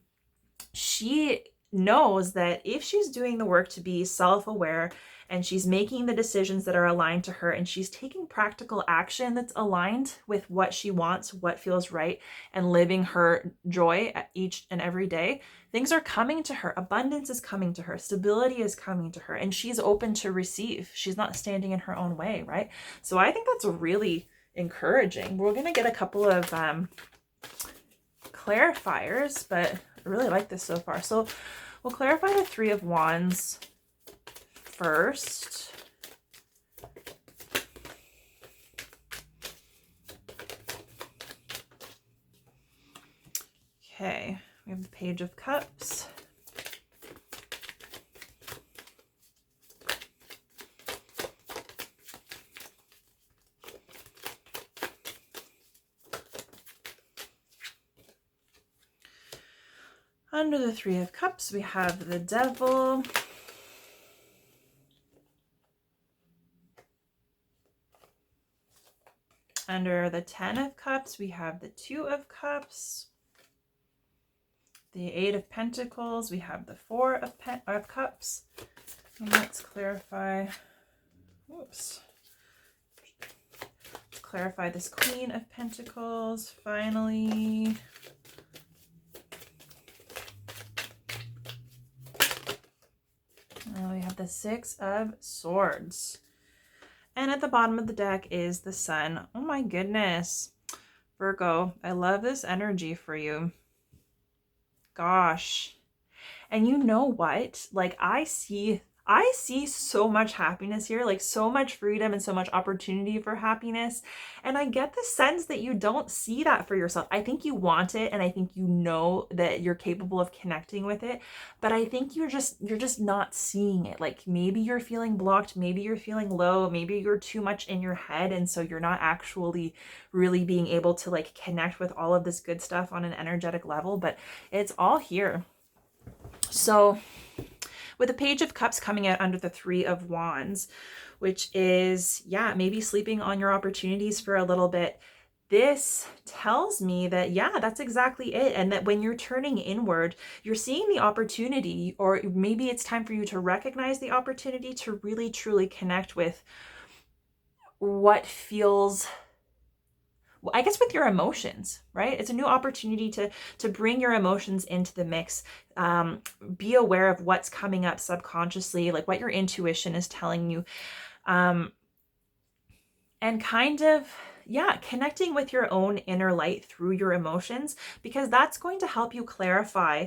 She knows that if she's doing the work to be self-aware and she's making the decisions that are aligned to her and she's taking practical action that's aligned with what she wants, what feels right, and living her joy each and every day, things are coming to her. Abundance is coming to her. Stability is coming to her, and she's open to receive. She's not standing in her own way, right? So I think that's really encouraging. We're going to get a couple of clarifiers, but I really like this so far. So we'll clarify the Three of Wands first. Okay, we have the Page of Cups. Under the Three of Cups, we have the Devil. Under the Ten of Cups, we have the Two of Cups. The Eight of Pentacles, we have the Four of Cups. And let's clarify, let's clarify this Queen of Pentacles, finally. And we have the Six of Swords. And at the bottom of the deck is the Sun. Oh my goodness. Virgo, I love this energy for you. Gosh. And you know what? Like, I see so much happiness here, like so much freedom and so much opportunity for happiness. And I get the sense that you don't see that for yourself. I think you want it, and I think you know that you're capable of connecting with it, but I think you're just not seeing it. Like, maybe you're feeling blocked, maybe you're feeling low, maybe you're too much in your head, and so you're not actually really being able to like connect with all of this good stuff on an energetic level, but it's all here. So with the Page of Cups coming out under the Three of Wands, which is, yeah, maybe sleeping on your opportunities for a little bit. This tells me that, yeah, that's exactly it. And that when you're turning inward, you're seeing the opportunity, or maybe it's time for you to recognize the opportunity to really, truly connect with what feels I guess with your emotions, right? It's a new opportunity to bring your emotions into the mix. Be aware of what's coming up subconsciously, like what your intuition is telling you. And kind of, yeah, connecting with your own inner light through your emotions, because that's going to help you clarify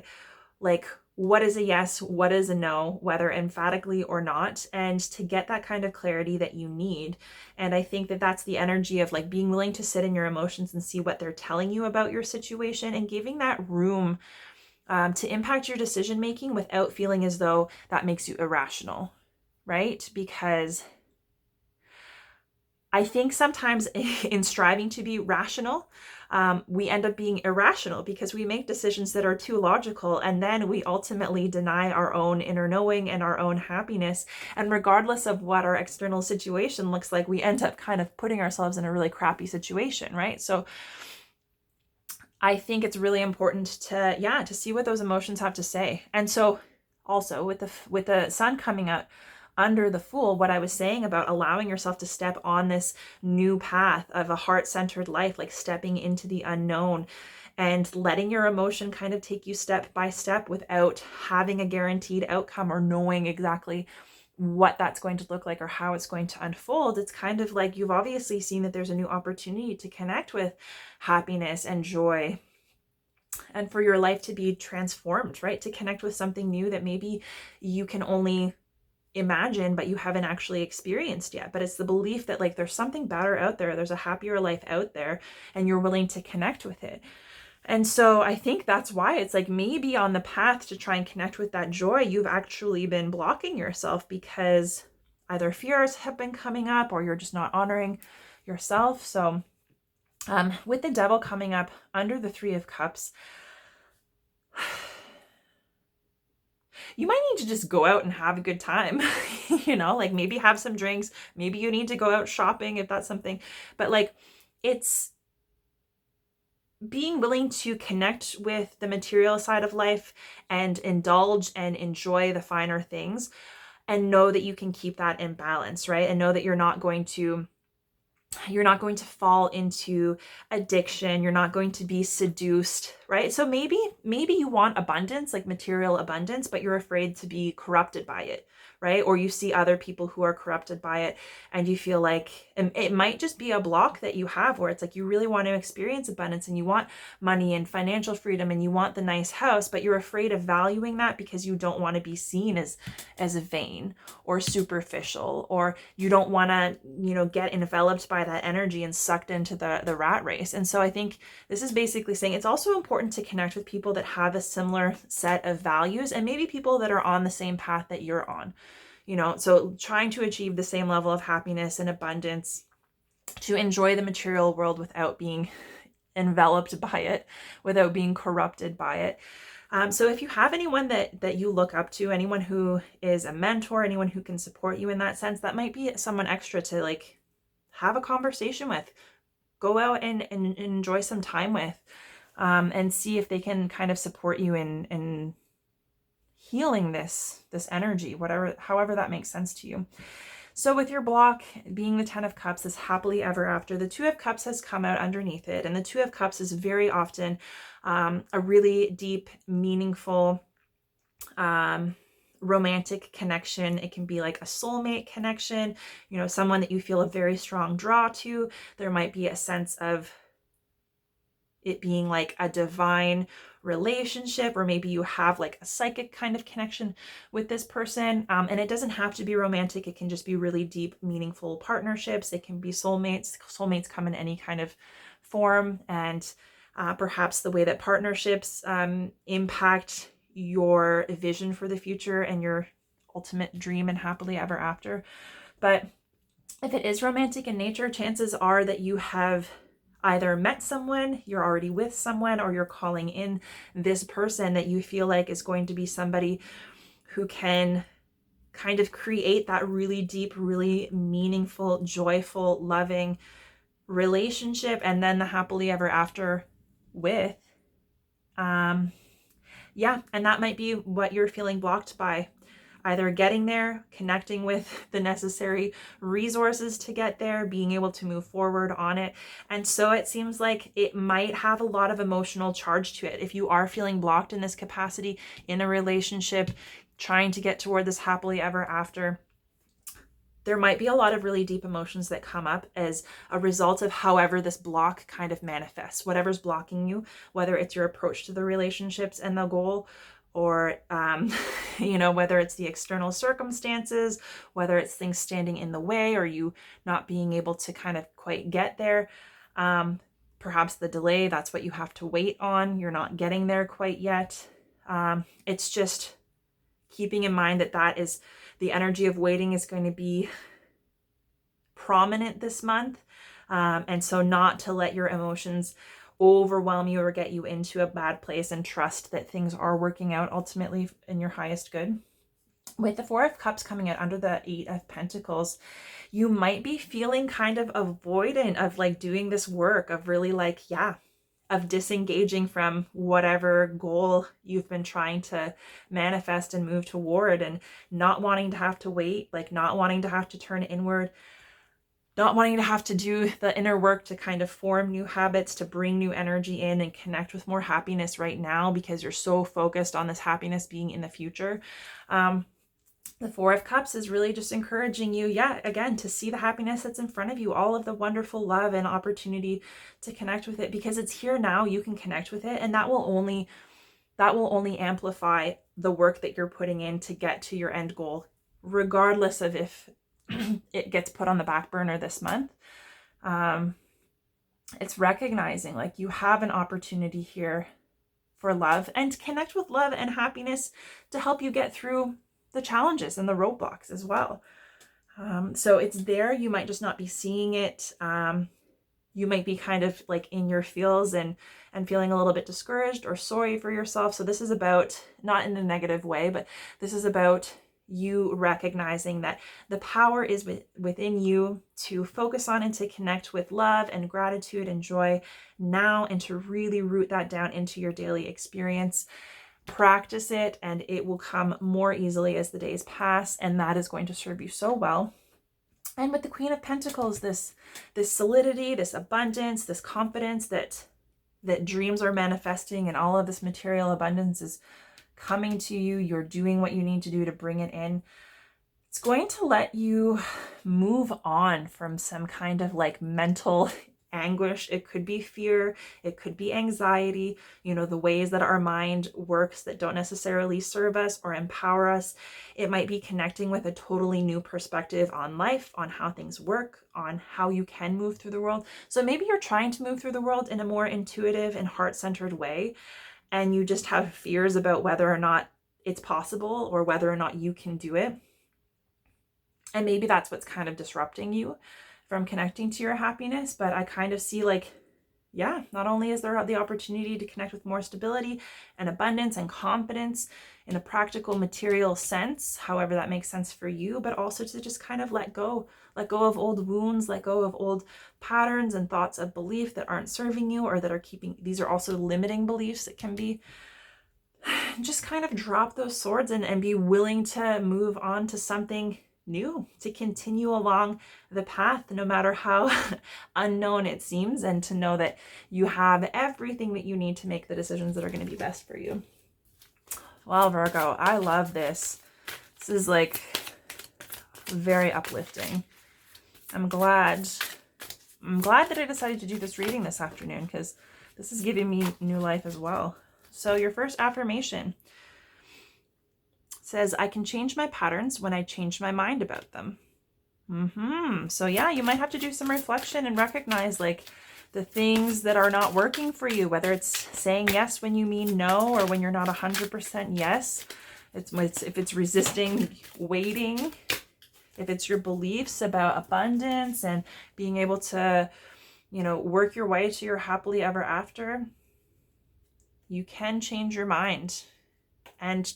like what is a yes, what is a no, whether emphatically or not, and to get that kind of clarity that you need. And I think that that's the energy of like being willing to sit in your emotions and see what they're telling you about your situation, and giving that room to impact your decision making without feeling as though that makes you irrational, right? Because I think sometimes in striving to be rational, we end up being irrational because we make decisions that are too logical, and then we ultimately deny our own inner knowing and our own happiness. And regardless of what our external situation looks like, we end up kind of putting ourselves in a really crappy situation, right? So I think it's really important to see what those emotions have to say. And so also with the sun coming out under the Fool, what I was saying about allowing yourself to step on this new path of a heart-centered life, like stepping into the unknown and letting your emotion kind of take you step by step without having a guaranteed outcome or knowing exactly what that's going to look like or how it's going to unfold. It's kind of like you've obviously seen that there's a new opportunity to connect with happiness and joy, and for your life to be transformed, right? To connect with something new that maybe you can only imagine, but you haven't actually experienced yet. But it's the belief that like there's something better out there, there's a happier life out there, and you're willing to connect with it. And so I think that's why it's like maybe on the path to try and connect with that joy, you've actually been blocking yourself because either fears have been coming up or you're just not honoring yourself. So with the Devil coming up under the Three of Cups, you might need to just go out and have a good time, like maybe have some drinks. Maybe you need to go out shopping if that's something. But like, it's being willing to connect with the material side of life and indulge and enjoy the finer things, and know that you can keep that in balance, right? And know that you're not going to fall into addiction. You're not going to be seduced, right? So maybe you want abundance, like material abundance, but you're afraid to be corrupted by it, right? Or you see other people who are corrupted by it and you feel like it might just be a block that you have, where it's like you really want to experience abundance and you want money and financial freedom and you want the nice house, but you're afraid of valuing that because you don't want to be seen as vain or superficial, or you don't want to, get enveloped by that energy and sucked into the rat race. And so I think this is basically saying it's also important to connect with people that have a similar set of values, and maybe people that are on the same path that you're on. So trying to achieve the same level of happiness and abundance, to enjoy the material world without being enveloped by it, without being corrupted by it. So if you have anyone that you look up to, anyone who is a mentor, anyone who can support you in that sense, that might be someone extra to like have a conversation with, go out and enjoy some time with, and see if they can kind of support you in healing this energy, however that makes sense to you. So with your block being the 10 of Cups, this happily ever after, the 2 of Cups has come out underneath it. And the 2 of Cups is very often a really deep, meaningful, romantic connection. It can be like a soulmate connection, someone that you feel a very strong draw to. There might be a sense of it being like a divine relationship, or maybe you have like a psychic kind of connection with this person. And it doesn't have to be romantic. It can just be really deep, meaningful partnerships. It can be soulmates. Soulmates come in any kind of form. And perhaps the way that partnerships impact your vision for the future and your ultimate dream and happily ever after. But if it is romantic in nature, chances are that you have either met someone, you're already with someone, or you're calling in this person that you feel like is going to be somebody who can kind of create that really deep, really meaningful, joyful, loving relationship, and then the happily ever after with. And that might be what you're feeling blocked by, either getting there, connecting with the necessary resources to get there, being able to move forward on it. And so it seems like it might have a lot of emotional charge to it. If you are feeling blocked in this capacity in a relationship, trying to get toward this happily ever after, there might be a lot of really deep emotions that come up as a result of however this block kind of manifests, whatever's blocking you, whether it's your approach to the relationships and the goal, or, whether it's the external circumstances, whether it's things standing in the way, or you not being able to kind of quite get there. Perhaps the delay, that's what you have to wait on. You're not getting there quite yet. It's just keeping in mind that is the energy of waiting is going to be prominent this month. And so not to let your emotions overwhelm you or get you into a bad place, and trust that things are working out ultimately in your highest good. With the Four of Cups coming out under the Eight of Pentacles, you might be feeling kind of avoidant of like doing this work of really of disengaging from whatever goal you've been trying to manifest and move toward, and not wanting to have to wait, like not wanting to have to turn inward, not wanting to have to do the inner work to kind of form new habits, to bring new energy in and connect with more happiness right now, because you're so focused on this happiness being in the future. The Four of Cups is really just encouraging you, again, to see the happiness that's in front of you, all of the wonderful love and opportunity to connect with it, because it's here now. You can connect with it, and that will only amplify the work that you're putting in to get to your end goal, regardless of if it gets put on the back burner this month. It's recognizing like you have an opportunity here for love, and to connect with love and happiness to help you get through the challenges and the roadblocks as well. So it's there. You might just not be seeing it. You might be kind of like in your feels and feeling a little bit discouraged or sorry for yourself. So this is about, not in a negative way, but this is about you recognizing that the power is within you to focus on and to connect with love and gratitude and joy now, and to really root that down into your daily experience. Practice it, and it will come more easily as the days pass, and that is going to serve you so well. And with the Queen of Pentacles, this solidity, this abundance, this confidence that dreams are manifesting, and all of this material abundance is coming to you. You're doing what you need to do to bring it in. It's going to let you move on from some kind of like mental anguish. It could be fear, it could be anxiety, the ways that our mind works that don't necessarily serve us or empower us. It might be connecting with a totally new perspective on life, on how things work, on how you can move through the world. So maybe you're trying to move through the world in a more intuitive and heart-centered way, and you just have fears about whether or not it's possible or whether or not you can do it. And maybe that's what's kind of disrupting you from connecting to your happiness. But I kind of see like, not only is there the opportunity to connect with more stability and abundance and confidence in a practical material sense, however that makes sense for you, but also to just kind of let go of old wounds, let go of old patterns and thoughts of belief that aren't serving you, or that are these are also limiting beliefs that can be, just kind of drop those swords and be willing to move on to something new, to continue along the path, no matter how unknown it seems, and to know that you have everything that you need to make the decisions that are going to be best for you. Well, Virgo, I love this. This is like very uplifting. I'm glad that I decided to do this reading this afternoon, because this is giving me new life as well. So your first affirmation says, I can change my patterns when I change my mind about them. So you might have to do some reflection and recognize like the things that are not working for you, whether it's saying yes when you mean no, or when you're not 100% yes. If it's resisting waiting, if it's your beliefs about abundance and being able to, work your way to your happily ever after, you can change your mind. And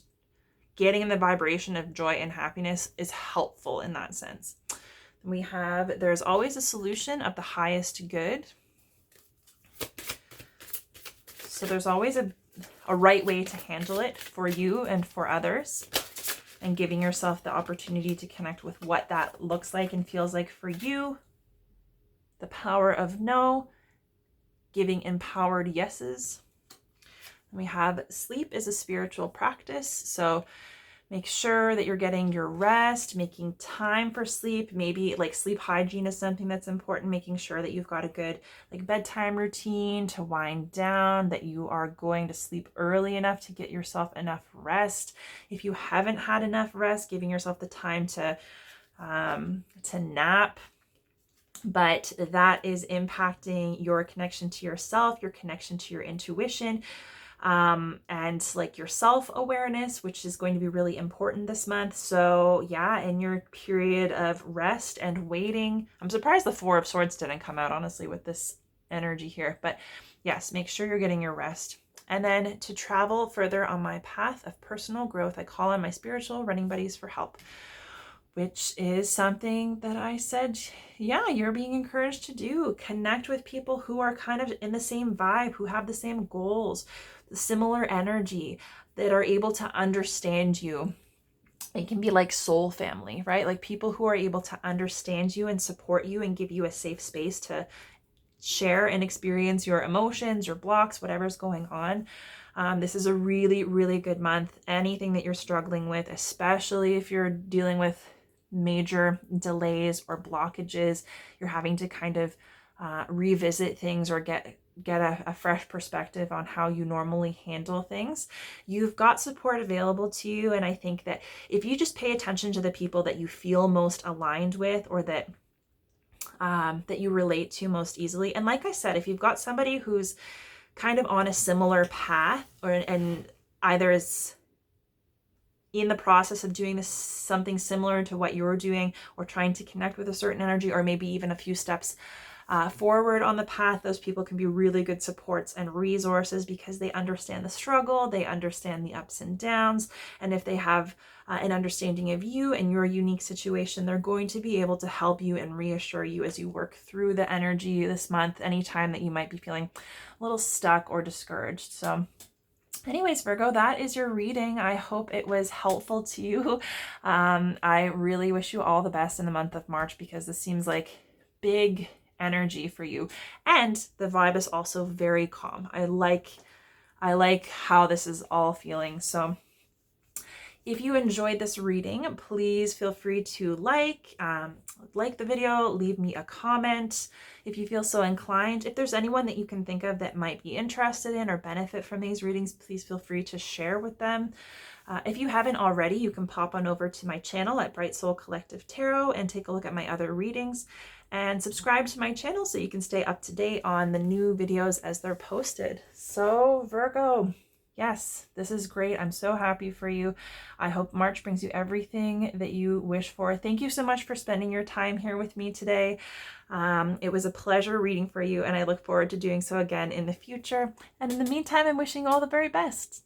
getting in the vibration of joy and happiness is helpful in that sense. We have, there's always a solution of the highest good. So there's always a right way to handle it for you and for others. and giving yourself the opportunity to connect with what that looks like and feels like for you. The power of no, giving empowered yeses. We have sleep is a spiritual practice. So make sure that you're getting your rest, making time for sleep. Maybe like sleep hygiene is something that's important, making sure that you've got a good like bedtime routine to wind down, that you are going to sleep early enough to get yourself enough rest. If you haven't had enough rest, giving yourself the time to nap. But that is impacting your connection to yourself, your connection to your intuition, and like your self-awareness, which is going to be really important this month. So yeah, in your period of rest and waiting, I'm surprised the Four of Swords didn't come out, honestly, with this energy here. But yes, make sure you're getting your rest. And then to travel further on my path of personal growth, I call on my spiritual running buddies for help, which is something that I said, yeah, you're being encouraged to do. Connect with people who are kind of in the same vibe, who have the same goals, the similar energy, that are able to understand you. It can be like soul family, right? Like people who are able to understand you and support you and give you a safe space to share and experience your emotions, your blocks, whatever's going on. This is a really, really good month. Anything that you're struggling with, especially if you're dealing with major delays or blockages, you're having to kind of revisit things or get a fresh perspective on how you normally handle things, you've got support available to you. And I think that if you just pay attention to the people that you feel most aligned with, or that you relate to most easily, and like I said, if you've got somebody who's kind of on a similar path, and either is in the process of doing something similar to what you're doing, or trying to connect with a certain energy, or maybe even a few steps forward on the path, those people can be really good supports and resources, because they understand the struggle, they understand the ups and downs, and if they have an understanding of you and your unique situation, they're going to be able to help you and reassure you as you work through the energy this month, anytime that you might be feeling a little stuck or discouraged. So anyways, Virgo, that is your reading. I hope it was helpful to you. I really wish you all the best in the month of March, because this seems like big energy for you. And the vibe is also very calm. I like how this is all feeling. So if you enjoyed this reading, please feel free to like the video, leave me a comment if you feel so inclined. If there's anyone that you can think of that might be interested in or benefit from these readings, please feel free to share with them. If you haven't already, you can pop on over to my channel at Bright Soul Collective Tarot and take a look at my other readings, and subscribe to my channel so you can stay up to date on the new videos as they're posted. So Virgo, yes, this is great. I'm so happy for you. I hope March brings you everything that you wish for. Thank you so much for spending your time here with me today. It was a pleasure reading for you, and I look forward to doing so again in the future. And in the meantime, I'm wishing you all the very best.